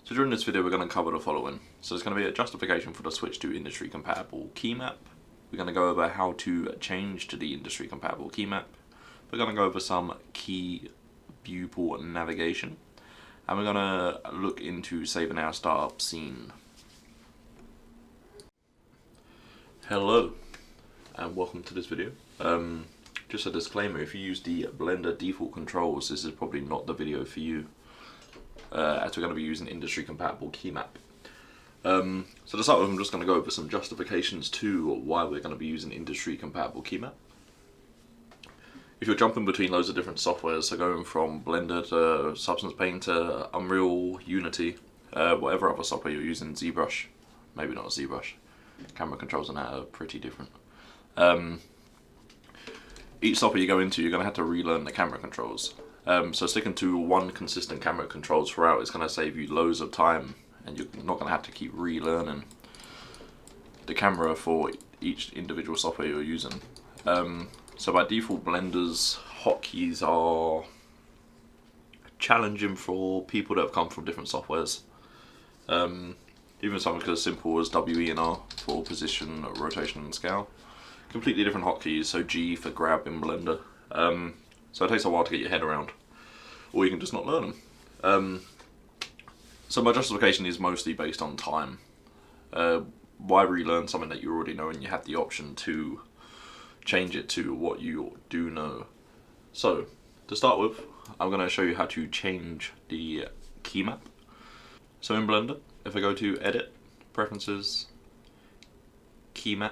So during this video we're going to cover the following. So there's going to be a justification for the switch to industry compatible keymap. We're going to go over how to change to the industry compatible keymap. We're going to go over some key viewport navigation. And we're going to look into saving our startup scene. Hello and welcome to this video. Just a disclaimer, if you use the Blender default controls, this is probably not the video for you, as we're going to be using industry compatible keymap. So to start with, I'm just going to go over some justifications to why we're going to be using industry compatible keymap. If you're jumping between loads of different softwares, so going from Blender to Substance Paint to Unreal, Unity, whatever other software you're using, ZBrush, maybe not ZBrush, camera controls on that are pretty different. Each software you go into, you're going to have to relearn the camera controls. So sticking to one consistent camera controls throughout is going to save you loads of time, and you're not going to have to keep relearning the camera for each individual software you're using. So by default, Blender's hotkeys are challenging for people that have come from different softwares. Even something as simple as W, E, and R for position, rotation, and scale. Completely different hotkeys, so G for grab in Blender. So it takes a while to get your head around, or you can just not learn them. So my justification is mostly based on time. Why relearn something that you already know and you have the option to change it to what you do know? So to start with, I'm going to show you how to change the keymap. So in Blender, if I go to Edit, Preferences, Keymap,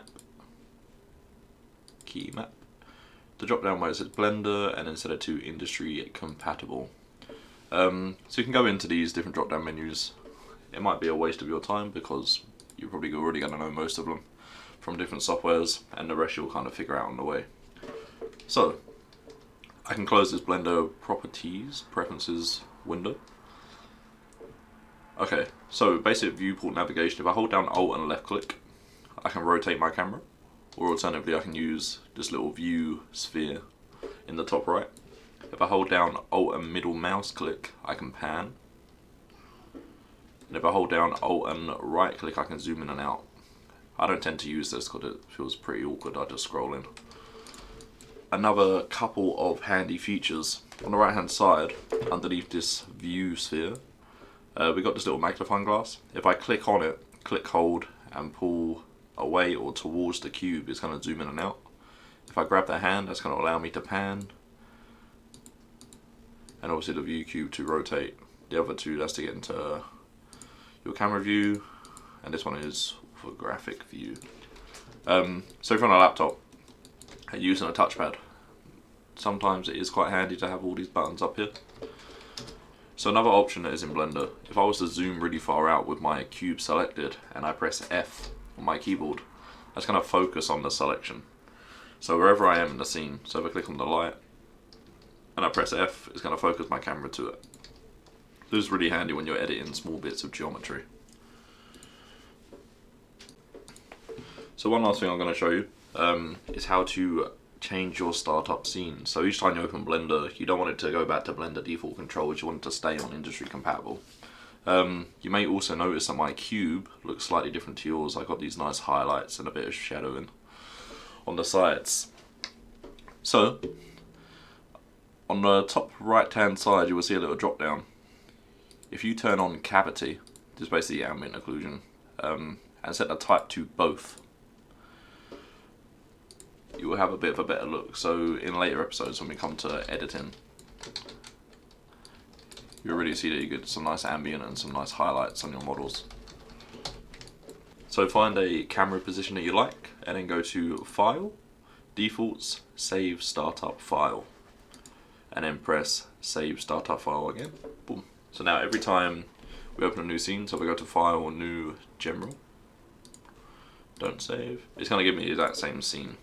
the drop down where it says Blender, and then set it to industry compatible. So you can go into these different drop down menus. It might be a waste of your time because you're probably already going to know most of them from different softwares, and the rest you'll kind of figure out on the way. So I can close this Blender Properties, Preferences window. Okay, so basic viewport navigation. If I hold down Alt and left click, I can rotate my camera. Or alternatively, I can use this little view sphere in the top right. If I hold down Alt and middle mouse click, I can pan. And if I hold down Alt and right click, I can zoom in and out. I don't tend to use this because it feels pretty awkward. I just scroll in. Another couple of handy features. On the right hand side, underneath this view sphere, we got this little magnifying glass. If I click on it, click, hold, and pull away or towards the cube, it's going to zoom in and out. If I grab the hand, that's going to allow me to pan, and obviously the view cube to rotate. The other two, that's to get into your camera view, and this one is for graphic view. So if you're on a laptop and using a touchpad, sometimes it is quite handy to have all these buttons up here. So another option that is in Blender, if I was to zoom really far out with my cube selected and I press F on my keyboard, that's going to focus on the selection. So wherever I am in the scene, so if I click on the light and I press F, it's going to focus my camera to it. This is really handy when you're editing small bits of geometry. So one last thing I'm going to show you is how to change your startup scene. So each time you open Blender, you don't want it to go back to Blender default controls, you want it to stay on industry compatible. You may also notice that my cube looks slightly different to yours. I've got these nice highlights and a bit of shadowing on the sides. So on the top right hand side, you will see a little drop down. If you turn on cavity, which is basically ambient occlusion, and set the type to both, you will have a bit of a better look. So in later episodes when we come to editing, you'll really see that you get some nice ambient and some nice highlights on your models. So find a camera position that you like, and then go to File, Defaults, Save Startup File, and then press Save Startup File again. Boom. So now every time we open a new scene, so we go to File, New, General, don't save, it's going to give me that same scene.